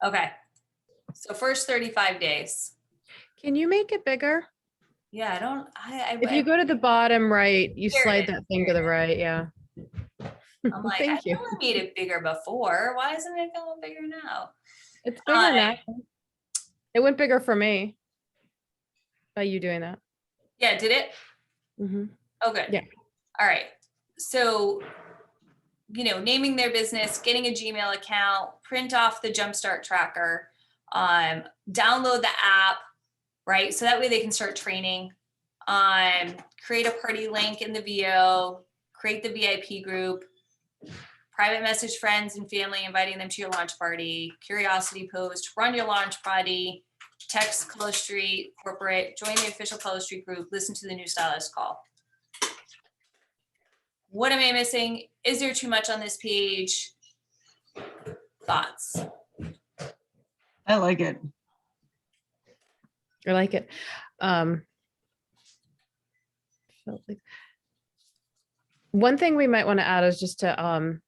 Okay. So first 35 days. Can you make it bigger? Yeah, If you go to the bottom right, you There it slide is, that thing to the right. Yeah. I'm like, I Thank you. know I made it bigger before. Why isn't it going bigger now? It's bigger now. It went bigger for me by you doing that. Yeah, did it? Mhm. Oh, good. Yeah. All right. So, naming their business, getting a Gmail account, print off the Jumpstart tracker, download the app, right? So that way they can start training. Create a party link in the VO, create the VIP group, private message friends and family, inviting them to your launch party, curiosity post, run your launch party, text Color Street corporate, join the official Color Street group, listen to the new stylist call. What am I missing? Is there too much on this page? Thoughts? I like it. I like it. One thing we might want to add is just to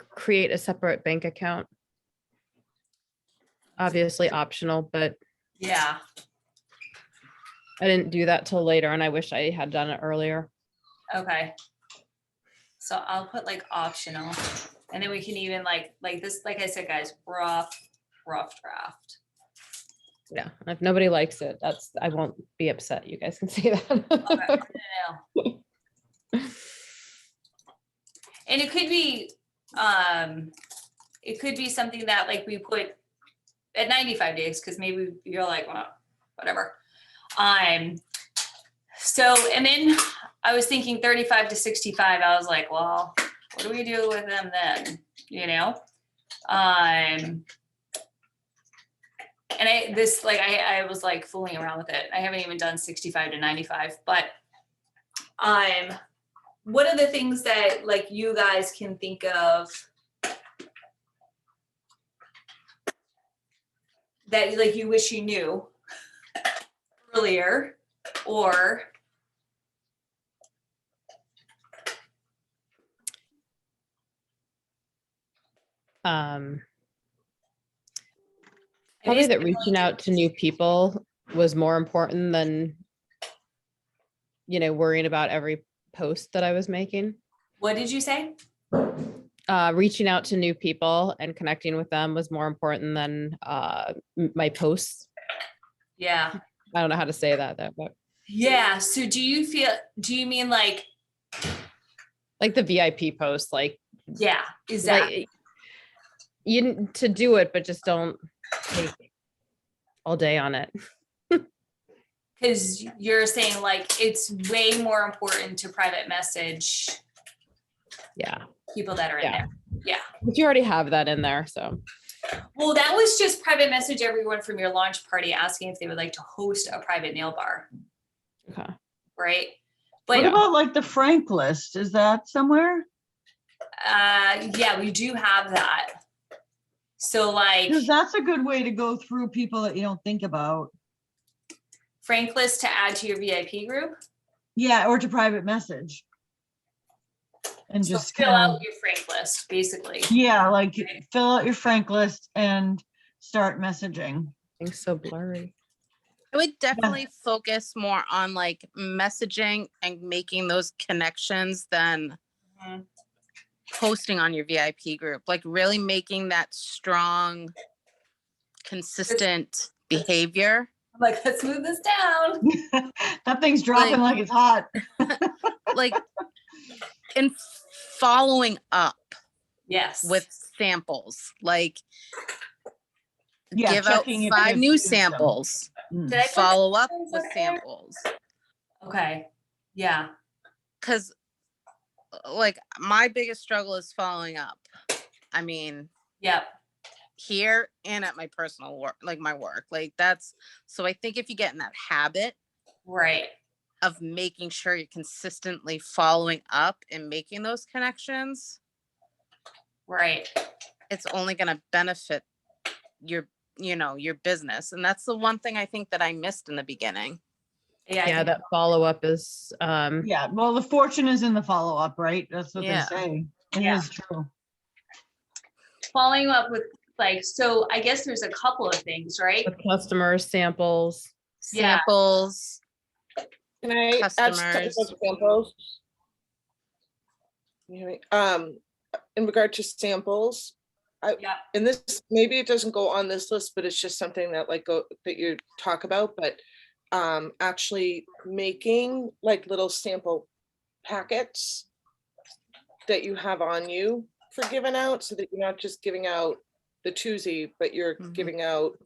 create a separate bank account. Obviously optional, but Yeah. I didn't do that till later and I wish I had done it earlier. Okay. So I'll put like optional, and then we can even like this, like I said, guys, rough draft. Yeah, if nobody likes it, I won't be upset. You guys can see that. Okay. No. And it could be something that like we put at 95 days, because maybe you're like, well, whatever. So, and then I was thinking 35 to 65. I was like, well, what do we do with them then? And I was like fooling around with it. I haven't even done 65 to 95, but what are the things that like you guys can think of that like you wish you knew earlier, or probably that reaching out to new people was more important than worrying about every post that I was making. What did you say? Reaching out to new people and connecting with them was more important than my posts. Yeah. I don't know how to say that though, but yeah. So do you mean like the VIP post, like, yeah, exactly. Like, you need to do it, but just don't take all day on it. Because you're saying like it's way more important to private message Yeah. people that are in there. Yeah. But you already have that in there, so. Well, that was just private message everyone from your launch party asking if they would like to host a private nail bar. Okay. Right. But What about like the Frank list? Is that somewhere? yeah, we do have that. So like, Because that's a good way to go through people that you don't think about. Frank list to add to your VIP group. Yeah, or to private message. And So just fill kind out of, your Frank list, basically. yeah, like fill out your Frank list and start messaging. Things so blurry. I would definitely focus more on like messaging and making those connections than posting on your VIP group, like really making that strong, consistent behavior. I'm like, let's move this down. That thing's dropping like it's hot. Like, and following up Yes. with samples, like Yeah, give out checking if 5 they've new used them. samples, Did I put follow up samples with up there? samples. Okay. Yeah. Because like my biggest struggle is following up. I mean, Yep. here and at my personal work, like my work, like that's, so I think if you get in that habit Right. of making sure you're consistently following up and making those connections, Right. it's only going to benefit your business. And that's the one thing I think that I missed in the beginning. Yeah. Yeah, that follow-up is Yeah, well, the fortune is in the follow-up, right? That's what Yeah. they say. It Yeah. is true. following up with like, so I guess there's a couple of things, right? With customers, samples. Yeah. Samples. Can I add Customers. some examples? You hear me? In regard to samples, Yeah. and this, maybe it doesn't go on this list, but it's just something that that you talk about, but actually making like little sample packets that you have on you for giving out, so that you're not just giving out the twosie, but you're Mhm. giving out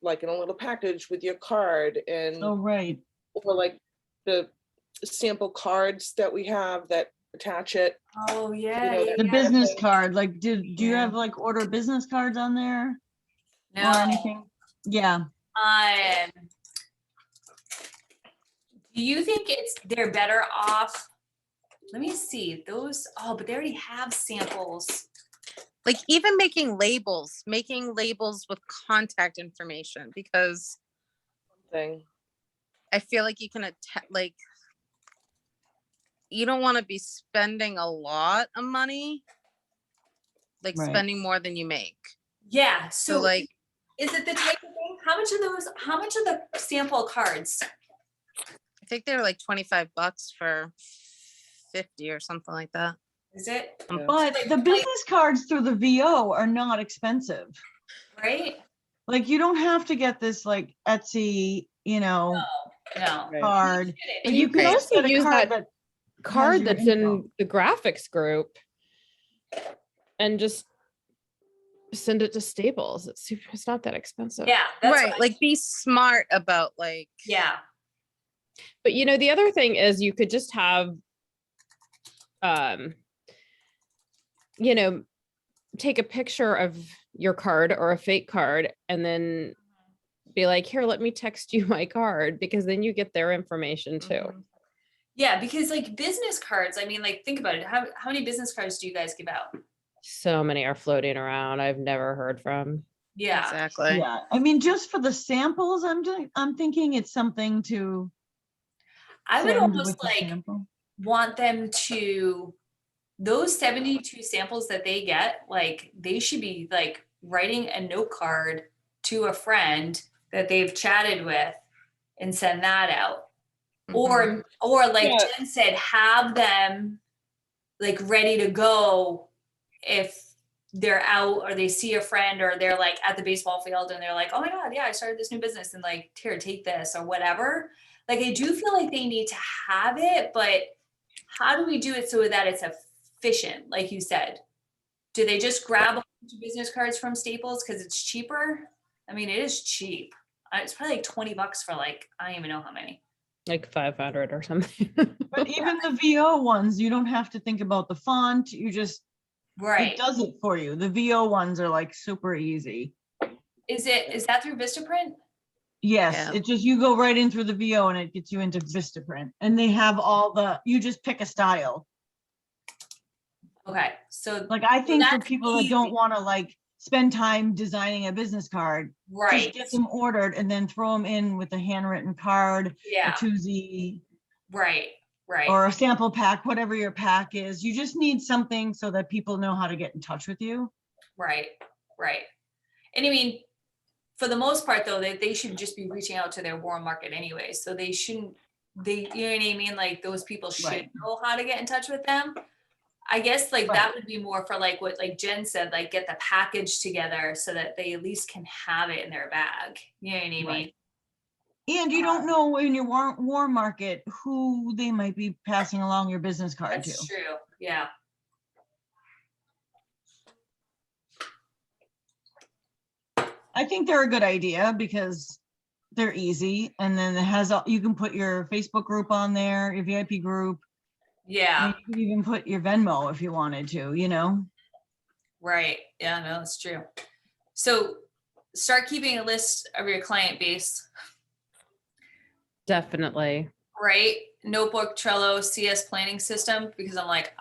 like in a little package with your card and Oh, right. or like the sample cards that we have that attach it. Oh, yeah. You know, yeah, The yeah. business card, like, do you Yeah. have like order business cards on there or No. anything? Yeah, Do you think they're better off? Let me see those. Oh, but they already have samples. Like even making labels with contact information, because Thing. I feel like you can like, you don't want to be spending a lot of money, like Right. spending more than you make. Yeah. So So like, is it the type of thing? How much of the sample cards? I think they're like $25 for 50 or something like that. Is it Yeah. but the business cards through the VO are not expensive. right? Like, you don't have to get this like Etsy, No. Right. card. And Like, you could Right. just also get a use card that that card your that's info. in the graphics group and just send it to Staples. It's not that expensive. Yeah. That's Right. what- Like be smart about like, yeah. But the other thing is you could just have, take a picture of your card or a fake card and then be like, here, let me text you my card, because then you get their information too. Mhm. Yeah, because like business cards, I mean, like think about it. How many business cards do you guys give out? So many are floating around I've never heard from. Yeah. exactly. Yeah, I mean, just for the samples, I'm thinking it's something to I would send almost with the like sample. want them to, those 72 samples that they get, like they should be like writing a note card to a friend that they've chatted with and send that out. Mhm. Or like Yeah. Jen said, have them like ready to go if they're out or they see a friend or they're like at the baseball field and they're like, oh my God, yeah, I started this new business and like, here, take this or whatever. Like, I do feel like they need to have it, but how do we do it so that it's efficient? Like you said, do they just grab a bunch of business cards from Staples because it's cheaper? I mean, it is cheap. It's probably like $20 for like, I don't even know how many. Like 500 or something. But even the VO ones, you don't have to think about the font. You just, Right. it does it for you. The VO ones are like super easy. Is that through Vistaprint? Yes, Yeah. it just, you go right in through the VO and it gets you into Vistaprint. And they have all you just pick a style. Okay, so Like, I think for that's people that don't easy. want to like spend time designing a business card, right, just get them ordered and then throw them in with a handwritten card, a yeah, twosie, right, right, or a sample pack, whatever your pack is. You just need something so that people know how to get in touch with you. right, right. And I mean, for the most part, though, they should just be reaching out to their warm market anyway. So they shouldn't, you know what I mean? Like those people should Right. know how to get in touch with them. I guess like Right. that would be more for like what like Jen said, like get the package together so that they at least can have it in their bag. You know what I mean? Right. And you don't know in your warm market who they might be passing along your business card to. That's true. Yeah. I think they're a good idea because they're easy. And then it has, you can put your Facebook group on there, your VIP group. Yeah. And you can even put your Venmo if you wanted to, you know? Right. Yeah, no, that's true. So start keeping a list of your client base, Definitely. right? Notebook, Trello, CS planning system, because I'm like,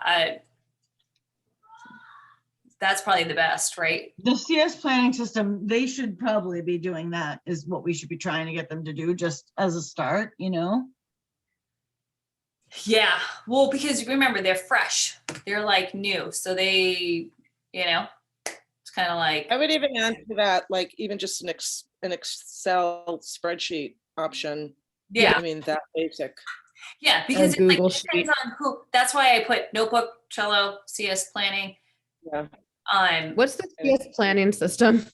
that's probably the best, right? The CS planning system, they should probably be doing that, is what we should be trying to get them to do, just as a start, you know? Yeah. Well, because remember, they're fresh. They're like new. So they, you know, kind of like, I would even add to that, like even just an Excel spreadsheet option. yeah, I mean, that basic. yeah, because it like Google depends on who, that's why I put notebook, Trello, CS planning. Yeah. What's the CS planning system?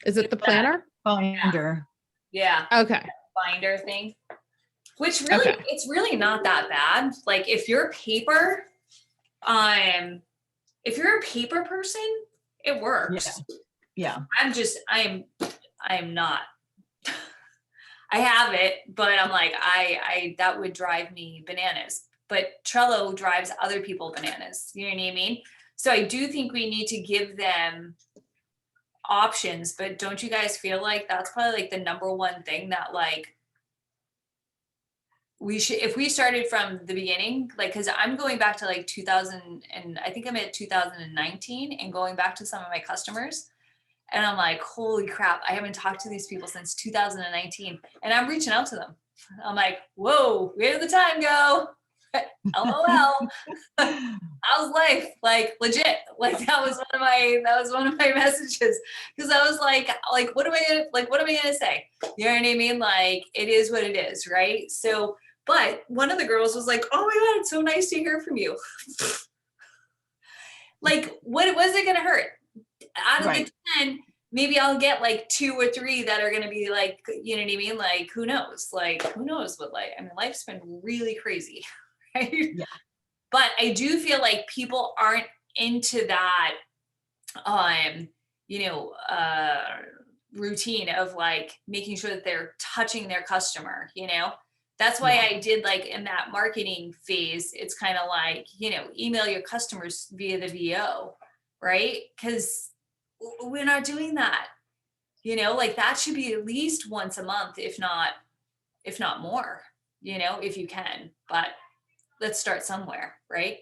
Is it the planner? Binder. Yeah, Okay. binder thing. Which really, Okay. it's really not that bad. Like if you're paper, if you're a paper person, it works. Yeah. I'm not. I have it, but I'm like, I that would drive me bananas. But Trello drives other people bananas. You know what I mean? So I do think we need to give them options, but don't you guys feel like that's probably like the number one thing that like we should, if we started from the beginning, like, cause I'm going back to like 2000 and I think I'm at 2019 and going back to some of my customers. And I'm like, holy crap, I haven't talked to these people since 2019. And I'm reaching out to them. I'm like, whoa, where did the time go? LOL. How's life? Like legit. Like that was one of my messages. Cause I was like, what am I gonna say? You know what I mean? Like it is what it is, right? So, but one of the girls was like, oh my God, it's so nice to hear from you. Like, what was it gonna hurt? Out of Right. the 10, maybe I'll get like 2 or 3 that are gonna be like, you know what I mean? Like, who knows? Like, who knows what life, I mean, life's been really crazy, right? Yeah. But I do feel like people aren't into that, you know, routine of like making sure that they're touching their customer, you know? That's why Yeah. I did like in that marketing phase, it's kind of like, you know, email your customers via the VO, right? Because we're not doing that. You know, like that should be at least once a month, if not more, you know, if you can. But let's start somewhere, right?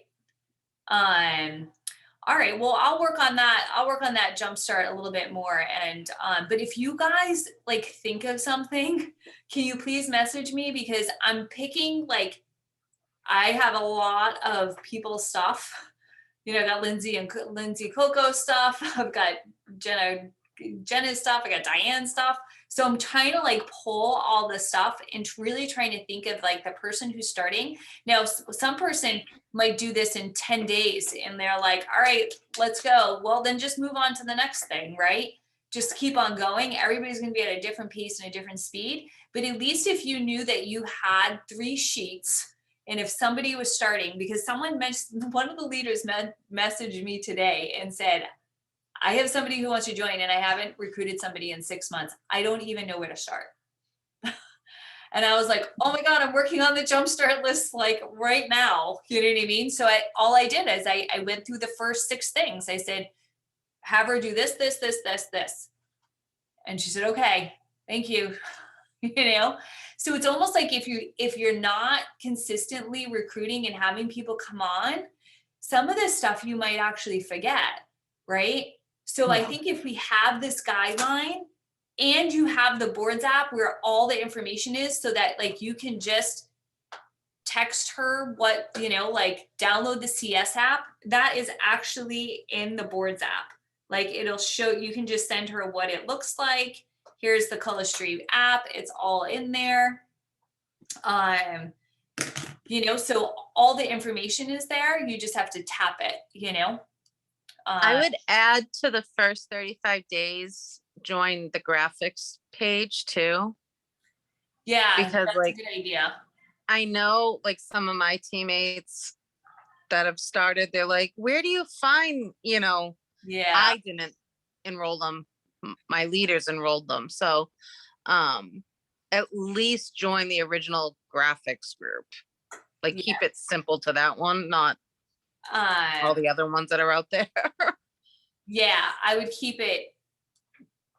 All right, well, I'll work on that jumpstart a little bit more. And but if you guys like think of something, can you please message me? Because I'm picking, like, I have a lot of people's stuff. You know, I got Lindsay Coco stuff. I've got Jenna's stuff. I got Diane's stuff. So I'm trying to like pull all the stuff and really trying to think of like the person who's starting. Now, some person might do this in 10 days and they're like, all right, let's go. Well, then just move on to the next thing, right? Just keep on going. Everybody's going to be at a different pace and a different speed. But at least if you knew that you had 3 sheets, and if somebody was starting, because one of the leaders messaged me today and said, I have somebody who wants to join and I haven't recruited somebody in 6 months. I don't even know where to start. And I was like, oh my God, I'm working on the jumpstart list like right now. You know what I mean? So all I did is I went through the first 6 things. I said, have her do this. And she said, okay, thank you. You know? So it's almost like if you're not consistently recruiting and having people come on, some of this stuff you might actually forget, right? So I Yeah. think if we have this guideline and you have the boards app where all the information is, so that like you can just text her what, you know, like download the CS app, that is actually in the boards app. Like it'll show, you can just send her what it looks like. Here's the Color Stream app. It's all in there. You know, so all the information is there. You just have to tap it, you know? I would add to the first 35 days, join the graphics page too. Yeah, Because, that's like, a good idea. I know like some of my teammates that have started, they're like, where do you find, you know, Yeah. I didn't enroll them. My leaders enrolled them. So at least join the original graphics group. Like keep it simple to that one, not all the other ones that are out there. Yeah, I would keep it.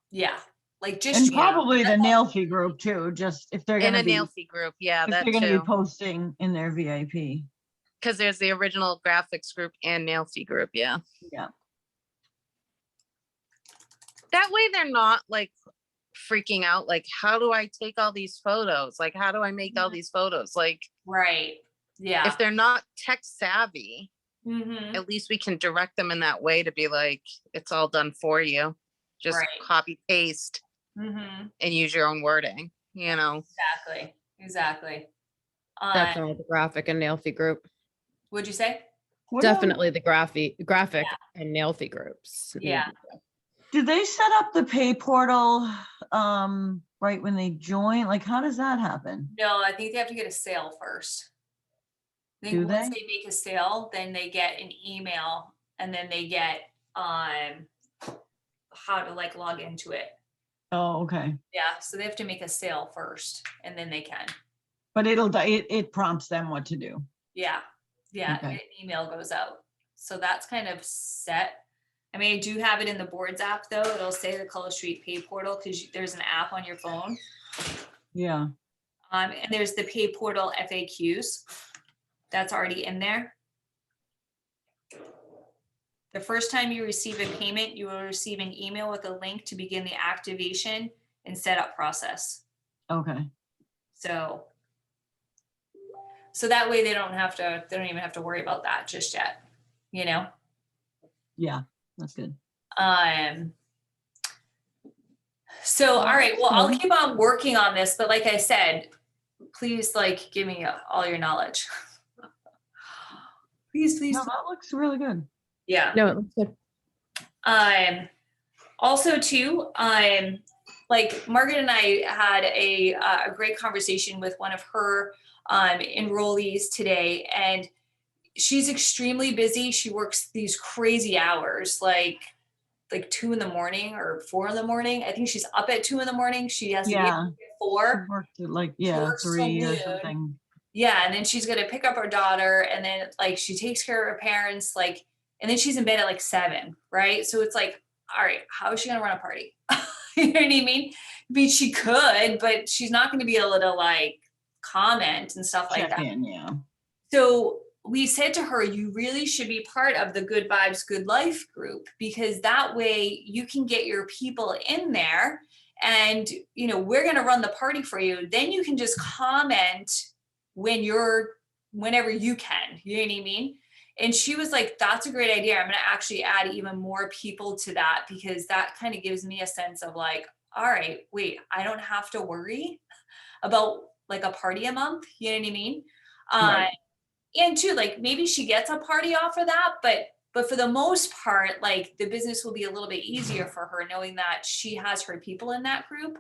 Yeah, like just And probably the Nailfee group too, just if they're In gonna a be, Nailfee group, yeah, if that they're gonna be too. posting in their VIP. Because there's the original graphics group and Nailfee group, yeah. Yeah. That way they're not like freaking out, like, how do I take all these photos? Like, how do I make all these photos? Like, right. Yeah. if they're not tech savvy, Mhm. at least we can direct them in that way to be like, it's all done for you. Just Right. copy paste Mhm. and use your own wording, you know? Exactly. Exactly. Definitely the graphic and Nailfee group. What'd you say? What, Definitely the graphic and Nailfee groups. Yeah. did they set up the pay portal, right when they join? Like, how does that happen? No, I think they have to get a sale first. I Do think once they? they make a sale, then they get an email and then they get how to like log into it. Oh, okay. Yeah, so they have to make a sale first and then they can. But it prompts them what to do. Yeah, yeah, Okay. an email goes out. So that's kind of set. I mean, I do have it in the boards app though. It'll say the Color Street Pay Portal because there's an app on your phone. Yeah. And there's the Pay Portal FAQs. That's already in there. The first time you receive a payment, you will receive an email with a link to begin the activation and setup process. Okay. So that way they don't even have to worry about that just yet, you know? Yeah, that's good. So, all right, well, I'll Mhm. keep on working on this, but like I said, please like give me all your knowledge. Please, please. No, that looks really good. Yeah. No, it looks good. Also too, like Margaret and I had a great conversation with one of her enrollees today, and she's extremely busy. She works these crazy hours, like 2 in the morning or 4 in the morning. I think she's up at 2 in the morning. She has to be Yeah. up at 4. Worked at like, She yeah, works till 3 or noon. something. Yeah, and then she's gonna pick up her daughter, and then like she takes care of her parents, like, and then she's in bed at like 7, right? So it's like, all right, how is she gonna run a party? You know what I mean? I mean, she could, but she's not gonna be able to like comment and stuff like Check that. in, yeah. So we said to her, you really should be part of the Good Vibes, Good Life group, because that way you can get your people in there and, you know, we're going to run the party for you. Then you can just comment whenever you can, you know what I mean? And she was like, that's a great idea. I'm going to actually add even more people to that, because that kind of gives me a sense of like, all right, wait, I don't have to worry about like a party a month. You know what I mean? Right. And too, like maybe she gets a party off of that, but for the most part, like the business will be a little bit easier for her knowing that she has her people in that group.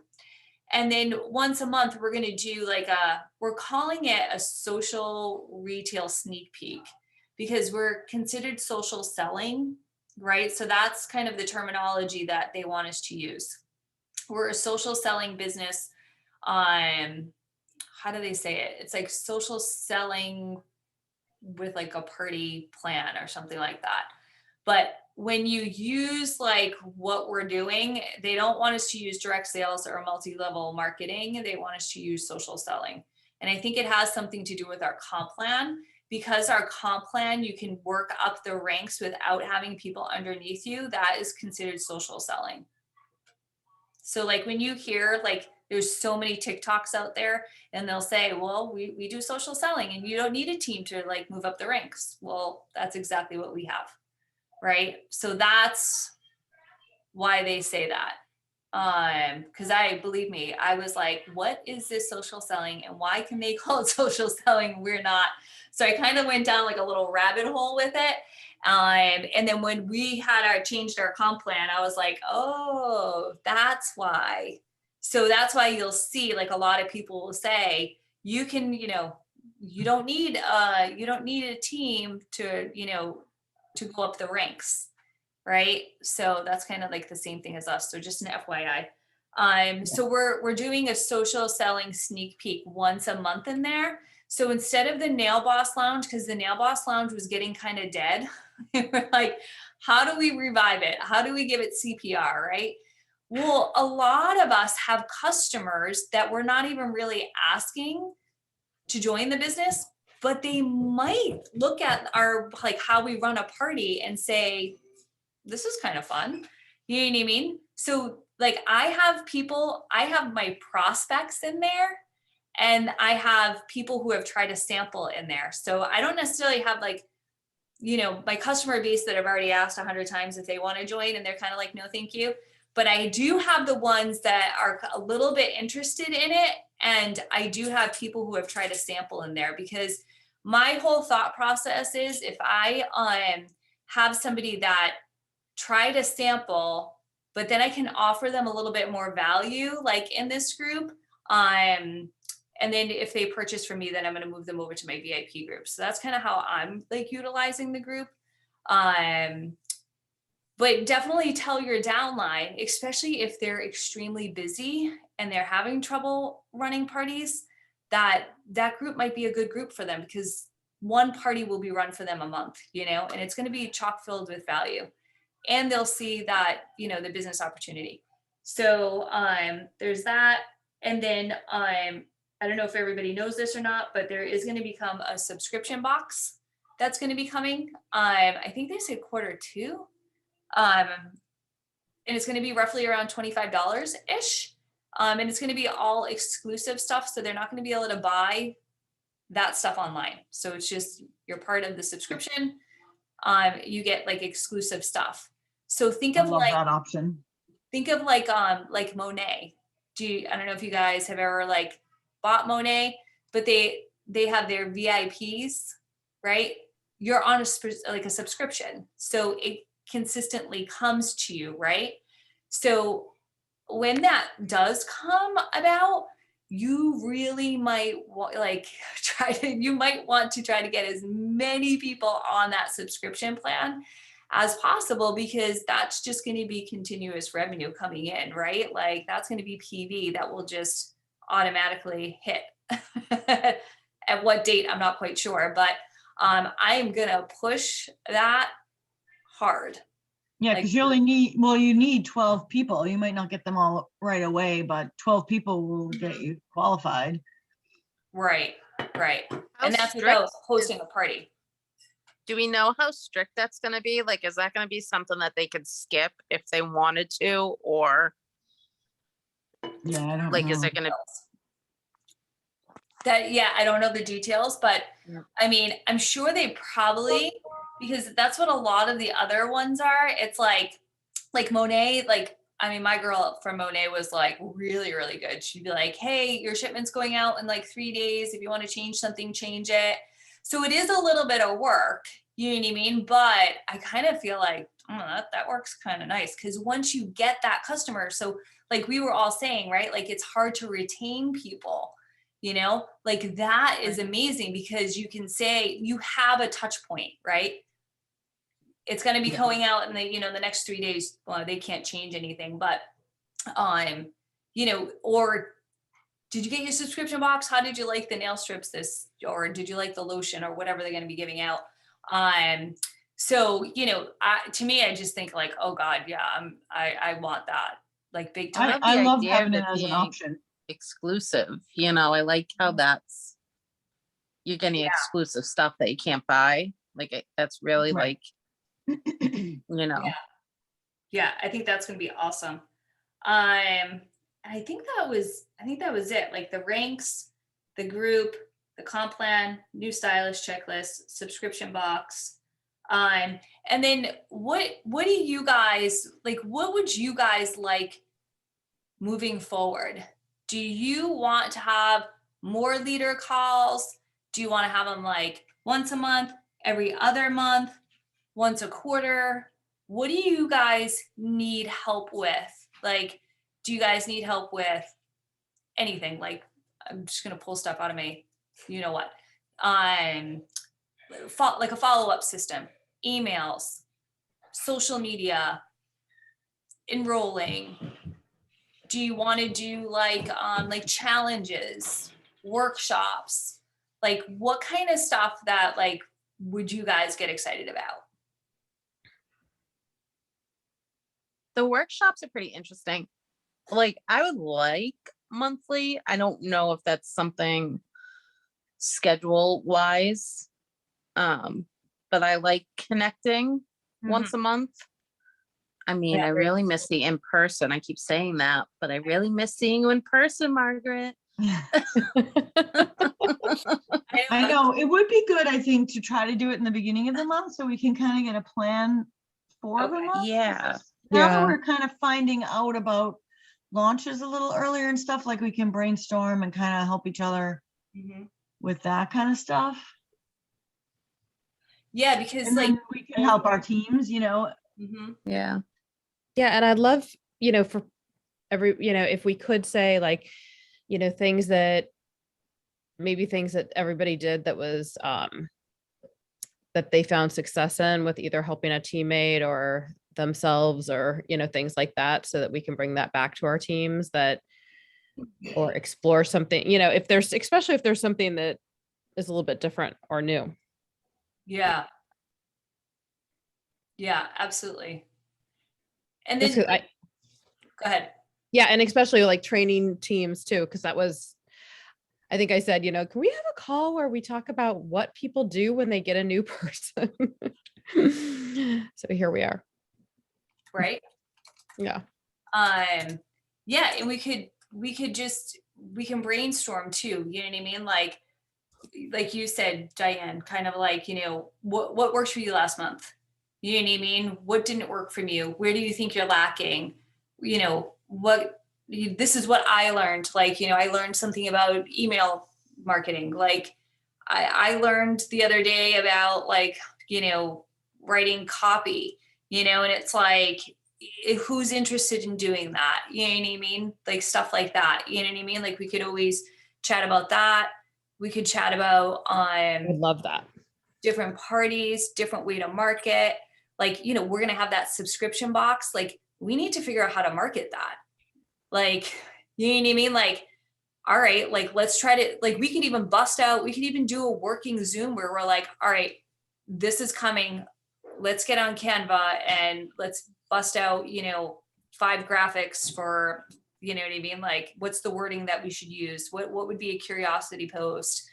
And then once a month, we're going to do like we're calling it a social retail sneak peek, because we're considered social selling, right? So that's kind of the terminology that they want us to use. We're a social selling business. How do they say it? It's like social selling with like a party plan or something like that. But when you use like what we're doing, they don't want us to use direct sales or multi-level marketing. They want us to use social selling. And I think it has something to do with our comp plan, because our comp plan, you can work up the ranks without having people underneath you. That is considered social selling. So like when you hear like there's so many TikToks out there and they'll say, well, we do social selling and you don't need a team to like move up the ranks. Well, that's exactly what we have. Right. So that's why they say that. Because believe me, I was like, what is this social selling and why can they call it social selling? We're not. So I kind of went down like a little rabbit hole with it. And then when we had changed our comp plan, I was like, oh, that's why. So that's why you'll see like a lot of people will say, you can, you know, you don't need a team to, you know, to go up the ranks. Right. So that's kind of like the same thing as us. So just an FYI. So we're doing a social selling sneak peek once a month in there. So instead of the Nail Boss Lounge, because the Nail Boss Lounge was getting kind of dead, we're like, how do we revive it? How do we give it CPR? Right. Well, a lot of us have customers that we're not even really asking to join the business, but they might look at our like how we run a party and say, this is kind of fun. You know what I mean? So like I have my prospects in there and I have people who have tried a sample in there. So I don't necessarily have like my customer base that have already asked 100 times if they want to join, and they're kind of like, no, thank you. But I do have the ones that are a little bit interested in it. And I do have people who have tried a sample in there, because my whole thought process is, if I have somebody that tried a sample, but then I can offer them a little bit more value, like in this group. And then if they purchase from me, then I'm going to move them over to my VIP group. So that's kind of how I'm like utilizing the group. But definitely tell your downline, especially if they're extremely busy and they're having trouble running parties, that group might be a good group for them, because one party will be run for them a month, and it's going to be chock filled with value, and they'll see that, the business opportunity. So there's that. And then I don't know if everybody knows this or not, but there is going to become a subscription box that's going to be coming. I think they said Q2. And it's going to be roughly around $25-ish. And it's going to be all exclusive stuff. So they're not going to be able to buy that stuff online. So it's just, you're part of the subscription. You get like exclusive stuff. So think I of love like, that option. like Monet. I don't know if you guys have ever like bought Monet, but they have their VIPs, right? You're on a subscription. So it consistently comes to you, right? So when that does come about, you really might you might want to try to get as many people on that subscription plan as possible, because that's just going to be continuous revenue coming in, right? Like that's going to be PV that will just automatically hit. At what date, I'm not quite sure, but I am going to push that hard. Yeah, Like- because you need 12 people. You might not get them all right away, but 12 people will get you qualified. Right. How And that's strict without hosting a party. Do we know how strict that's gonna be? Like, is that gonna be something that they could skip if they wanted to, or Yeah, I don't like, is know. it gonna, I don't know the details, but Yeah. I mean, I'm sure they probably, because that's what a lot of the other ones are. It's like Monet, my girl from Monet was like really, really good. She'd be like, hey, your shipment's going out in like 3 days. If you want to change something, change it. So it is a little bit of work, you know what I mean? But I kind of feel like, that works kind of nice, because once you get that customer, so like we were all saying, right? Like it's hard to retain people, like that is amazing, because you can say you have a touch point, right? It's going to be Yeah. going out in the next 3 days. Well, they can't change anything, but, or did you get your subscription box? How did you like the nail strips or did you like the lotion or whatever they're going to be giving out? So, to me, I just think like, oh God, yeah, I want that, like big time. I love idea of having it it as an being- option. exclusive? I like how that's, you're getting Yeah. exclusive stuff that you can't buy. Like, that's really Right. Yeah, I think that's gonna be awesome. I think that was it. Like the ranks, the group, the comp plan, new stylist checklist, subscription box. And then what do you guys like? What would you guys like moving forward? Do you want to have more leader calls? Do you want to have them like once a month, every other month, once a quarter? What do you guys need help with? Like, do you guys need help with anything? Like, I'm just gonna pull stuff out of my, you know what? Like a follow-up system, emails, social media, enrolling. Do you want to do like challenges, workshops? Like what kind of stuff that like would you guys get excited about? The workshops are pretty interesting. Like, I would like monthly. I don't know if that's something schedule wise. But I like connecting once a month. I mean, Yeah, I great. really miss the in person. I keep saying that, but I really miss seeing you in person, Margaret. I know, it would be good, I think, to try to do it in the beginning of the month, so we can kind of get a plan for the Okay. month. Yeah. because Now that Yeah. we're kind of finding out about launches a little earlier and stuff, like we can brainstorm and kind of help each other Mhm. with that kind of stuff. Yeah, because And like, then we can help our teams, mhm. Yeah. Yeah, and I'd love, for every, if we could say like, things that everybody did that was that they found success in with either helping a teammate or themselves or, things like that, so that we can bring that back to our teams or explore something, especially if there's something that is a little bit different or new. Yeah. Yeah, absolutely. And Just then, 'cause go ahead. yeah, and especially like training teams too, because that was, I think I said, can we have a call where we talk about what people do when they get a new person? So here we are. Right? Yeah. Yeah, and we can brainstorm too, you know what I mean? Like you said, Diane, kind of like, what worked for you last month? You know what I mean? What didn't work from you? Where do you think you're lacking? This is what I learned. Like, I learned something about email marketing. Like I learned the other day about like, writing copy, and it's like, who's interested in doing that? You know what I mean? Like stuff like that. You know what I mean? Like we could always chat about that. We could chat about I love that. different parties, different way to market. Like, we're going to have that subscription box. Like, we need to figure out how to market that. Like, you know what I mean? Like, all right, like, let's try to, like, we could even do a working Zoom where we're like, all right, this is coming. Let's get on Canva and let's bust out, 5 graphics for, you know what I mean? Like, what's the wording that we should use? What would be a curiosity post?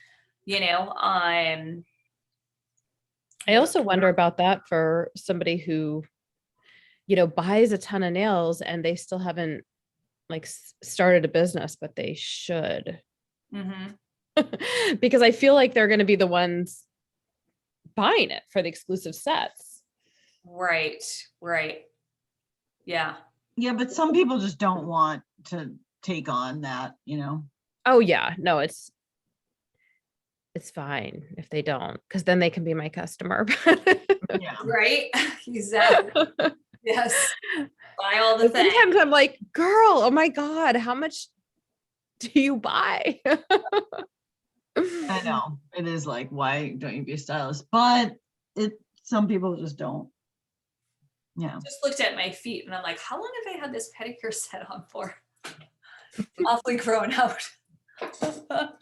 I also wonder about that for somebody who, buys a ton of nails and they still haven't like started a business, but they should. Mhm. Because I feel like they're going to be the ones buying it for the exclusive sets. Right. Yeah. Yeah, but some people just don't want to take on that, Oh yeah, no, it's fine if they don't, because then they can be my customer. Yeah. Right. Exactly. Yes. Buy all the But things. sometimes I'm like, girl, oh my God, how much do you buy? I know, it is like, why don't you be a stylist? But some people just don't. Yeah. Just looked at my feet and I'm like, how long have I had this pedicure set on for? Awfully grown out. But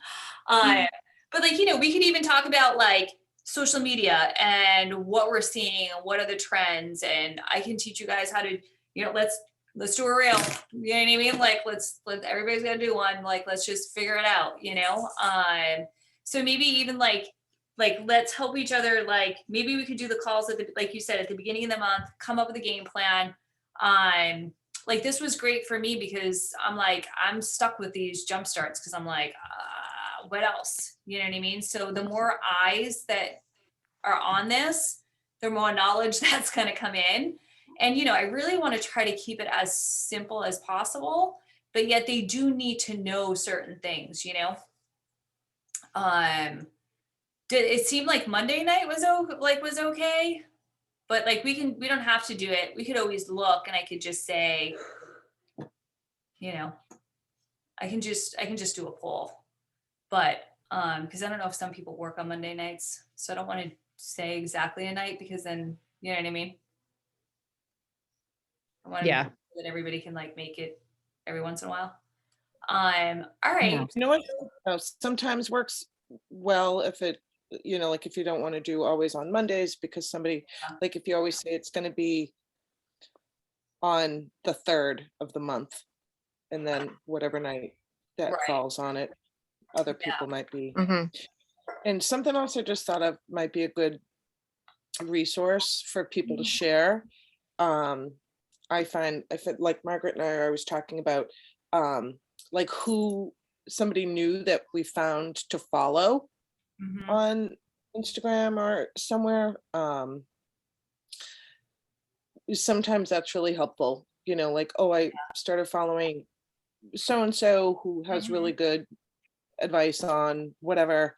like, we could even talk about like social media and what we're seeing and what are the trends. And I can teach you guys how to, let's do a reel. You know what I mean? Like, everybody's got to do one. Like, let's just figure it out, So maybe even like, let's help each other. Like, maybe we could do the calls like you said, at the beginning of the month, come up with a game plan. Like this was great for me because I'm stuck with these jump starts because I'm like, what else? You know what I mean? So the more eyes that are on this, the more knowledge that's going to come in. And, I really want to try to keep it as simple as possible, but yet they do need to know certain things, Did it seem like Monday night was okay? But like, we don't have to do it. We could always look and I could just say, I can just do a poll. But because I don't know if some people work on Monday nights, so I don't want to say exactly a night because then you know what I mean. I want Yeah. that everybody can like make it every once in a while. All right. Yeah. You know what? Sometimes works well if it, like if you don't want to do always on Mondays because somebody, Yeah. like if you always say it's going to be on the 3rd of the month and then whatever night that Right. falls on it, other Yeah. people might be. Mhm. And something else I just thought of might be a good resource for people to share. I find like Margaret and I are always talking about like who somebody new that we found to follow Mhm. on Instagram or somewhere. Sometimes that's really helpful, like, oh, I started following so-and-so who has really good advice on whatever.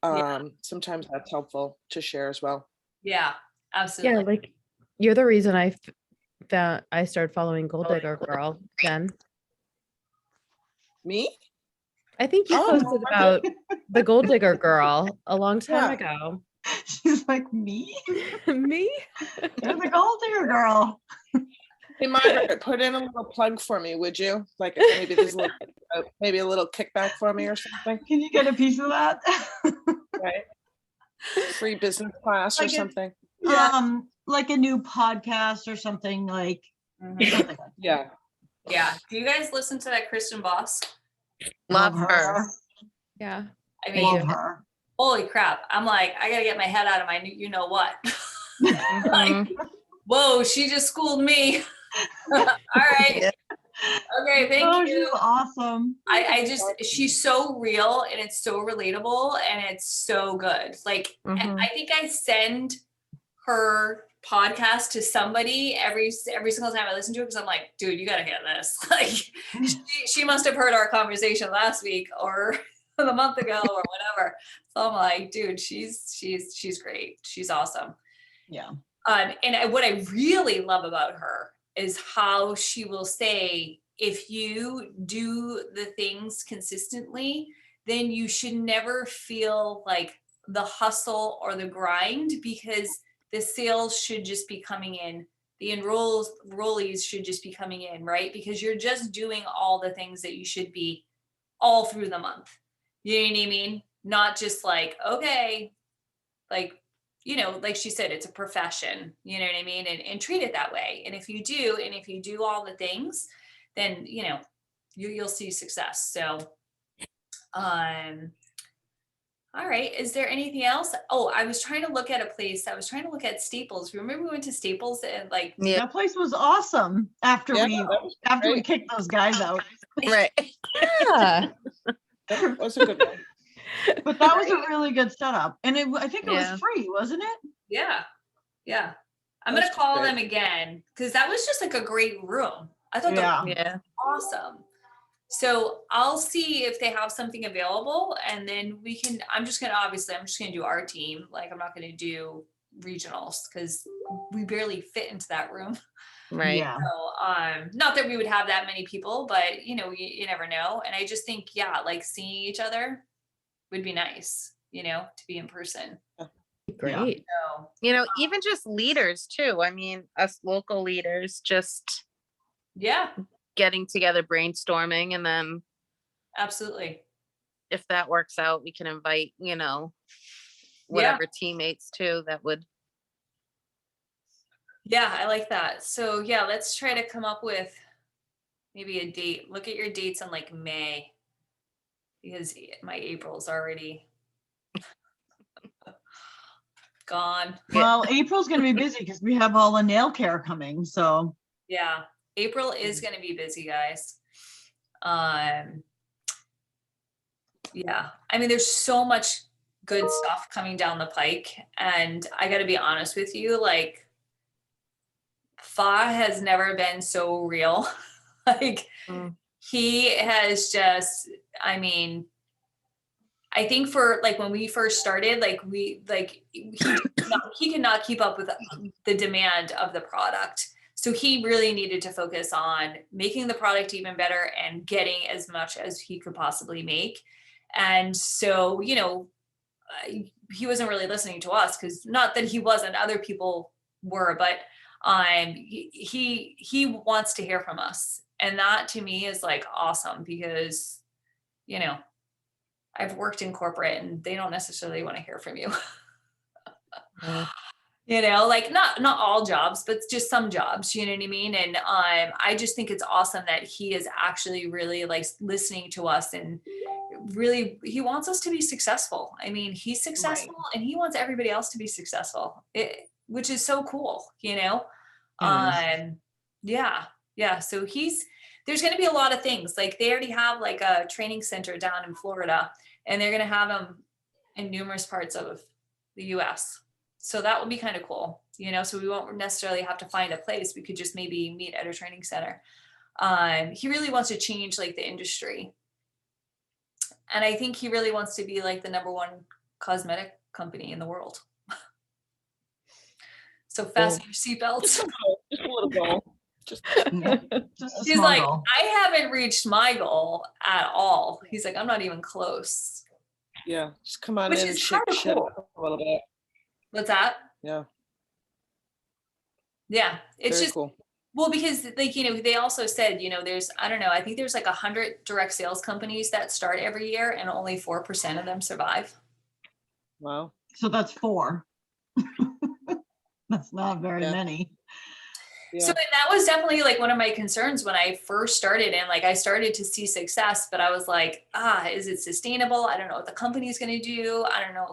Yeah. Sometimes that's helpful to share as well. Yeah, Yeah, absolutely. like you're the reason I started following Gold Digger Girl, Jen. Me? I think you Oh, posted about the Gold Digger Girl a long time Yeah. ago. She's like, me? Me? You're the gold digger girl. Hey, Margaret, put in a little plug for me, would you? Like maybe there's maybe a little kickback for me or something, Can you get a piece of that? right? Free business class or Like a- something. Yeah. Like a new podcast or something like. Mhm. something like Yeah. Yeah. Do you guys listen to that Kristen Boss? Love her. Yeah. I I mean, Love do. her. holy crap. I'm like, I gotta get my head out of my you know what. Mhm. Whoa, she just schooled me. All right. Yeah. Okay, thank Oh, you. she's awesome. I just she's so real and it's so relatable and it's so good. Like Mhm. I think I send her podcast to somebody every single time I listen to it because I'm like, dude, you gotta hear this. Like she must have heard our conversation last week or a month ago or whatever. So I'm like, dude, she's great. She's awesome. Yeah. What I really love about her is how she will say, if you do the things consistently, then you should never feel like the hustle or the grind because the sales should just be coming in. The enrollees should just be coming in, right? Because you're just doing all the things that you should be all through the month. You know what I mean? Not just like, okay, like like she said, it's a profession, you know what I mean? And treat it that way. And if you do all the things, then, you'll see success. So, all right. Is there anything else? Oh, I was trying to look at a place. I was trying to look at Staples. Remember we went to Staples and like, Yeah. That place was awesome after Yeah, we that was after we great. kicked those guys out. Right. Yeah. That was a good one. But that was a really good setup. And I think it Yeah. was free, wasn't it? yeah, yeah. I'm going to That's call great. them again because that was just like a great room. I thought Yeah. Yeah. awesome. So I'll see if they have something available and then I'm just gonna do our team. Like I'm not gonna do regionals because we barely fit into that room. Right. Yeah. So not that we would have that many people, but you never know. And I just think, yeah, like seeing each other would be nice, to be in person. Great. So Even just leaders too. I mean, us local leaders just yeah, getting together, brainstorming, and then absolutely. if that works out, we can invite, whatever teammates too that would. Yeah, I like that. So yeah, let's try to come up with maybe a date. Look at your dates in like May because my April's already gone. Well, April's gonna be busy because we have all the nail care coming. So Yeah, April is going to be busy, guys. Yeah, I mean, there's so much good stuff coming down the pike, and I got to be honest with you, like, Fa has never been so real. Like, Mm. he has just, I mean, I think for like when we first started, like he cannot keep up with the demand of the product. So he really needed to focus on making the product even better and getting as much as he could possibly make. And so, he wasn't really listening to us because not that he wasn't, other people were, but he wants to hear from us. And that to me is like awesome because, I've worked in corporate and they don't necessarily want to hear from you. Like not all jobs, but just some jobs, you know what I mean? And I just think it's awesome that he is actually really like listening to us and really he wants us to be successful. I mean, he's successful and he wants everybody else to be successful, which is so cool, It is. Yeah. So there's going to be a lot of things. Like they already have like a training center down in Florida, and they're going to have them in numerous parts of the US. So that would be kind of cool, you know, so we won't necessarily have to find a place. We could just maybe meet at a training center. He really wants to change like the industry. And I think he really wants to be like the #1 cosmetic company in the world. So fasten your seatbelts. Just a little goal. Just Just a He's small like, goal. I haven't reached my goal at all. He's like, I'm not even close. yeah, just come on Which in and is shake kinda shit cool. up a little bit. What's that? Yeah, Yeah, it's very just, cool. well, because like, you know, they also said, you know, there's, I don't know, I think there's like 100 direct sales companies that start every year and only 4% of them survive. Wow. So that's 4. That's not very Yeah. many. Yeah. So and that was definitely like one of my concerns when I first started, and like I started to see success, but I was like, is it sustainable? I don't know what the company's going to do. I don't know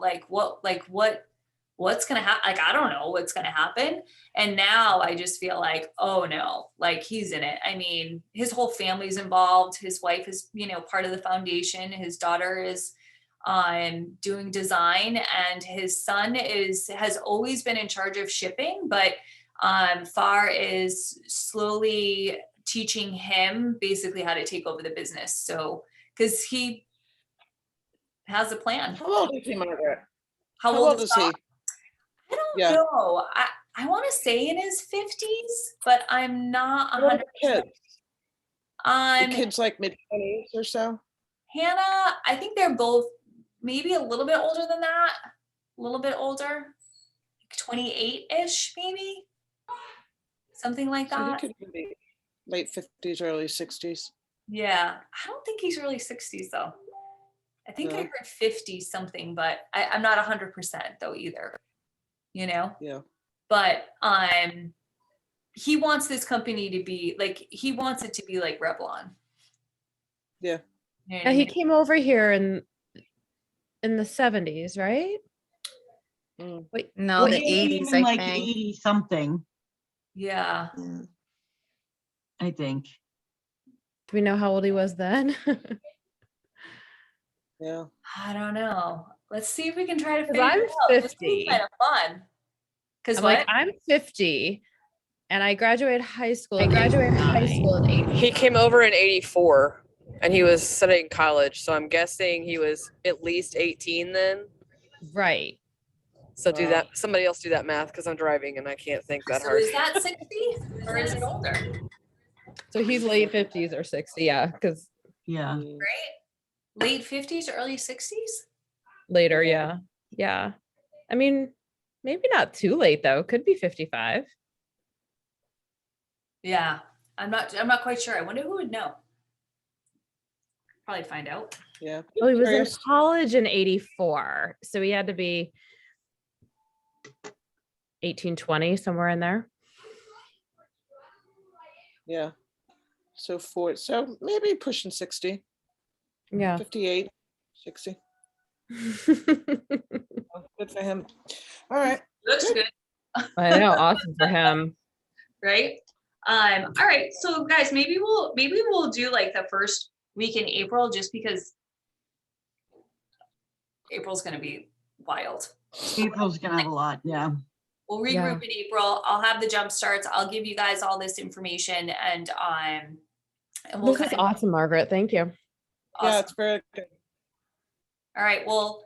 what's going to happen. Like, I don't know what's going to happen. And now I just feel like, oh no, like he's in it. I mean, his whole family's involved. His wife is, you know, part of the foundation. His daughter is doing design, and his son has always been in charge of shipping, but far is slowly teaching him basically how to take over the business. So, because he has a plan. How old is he, Margaret? How How old old is he? Bob? I don't Yeah. know. I want to say in his 50s, but I'm not How old are 100%. the kids? The Um, kids like mid-20s or so? Hannah, I think they're both maybe a little bit older than that, a little bit older, 28-ish, maybe something like So he that. could be late 50s, early 60s. Yeah, I don't think he's really 60s though. I think I No? heard 50 something, but I'm not 100% though either, you know? Yeah. But he wants this company to be like, he wants it to be like Revlon. Yeah. You know what Yeah, I he mean? came over here in the 70s, right? Mm. Wait, No, what the year- He came 80s, in I like think. 80 something, Yeah. I think. do we know how old he was then? Yeah. I don't know. Let's see if we can try to 'Cause figure I'm it out. This 50. is kind of fun. Because I'm what? like, I'm 50 and I graduated high school. I in graduated high 89. school in 80. He came over in 84 and he was studying college. So I'm guessing he was at least 18 then. Right. So do Wow. that. Somebody else do that math because I'm driving and I can't think that So hard. is that 60 or is it older? So he's late 50s or 60. Yeah. Because Yeah. Mm. Right? Late 50s, early 60s? later. Yeah. Yeah. I mean, maybe not too late though. Could be 55. Yeah. I'm not quite sure. I wonder who would know. Probably find out. Yeah. Well, he was in Curious. college in 84. So he had to be 1820, somewhere in there. Yeah. So maybe pushing 60, Yeah. 58, 60. Oh, good for him. All right. Looks good, I know. Awesome for him. right? All right. So guys, maybe we'll do like the first week in April just because April's gonna be wild. April's gonna have a lot, yeah. We'll regroup Yeah. in April. I'll have the jump starts. I'll give you guys all this information and we'll This is kind of awesome, Margaret. Thank you. Yeah, awesome. it's very good. All right. Well,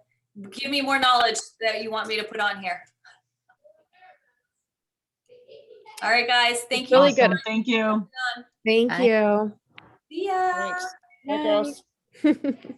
give me more knowledge that you want me to put on here. All right, guys. Thank you. Really good. Awesome, thank you. Thank Bye. you. See ya. Thanks. Bye, girls. Bye.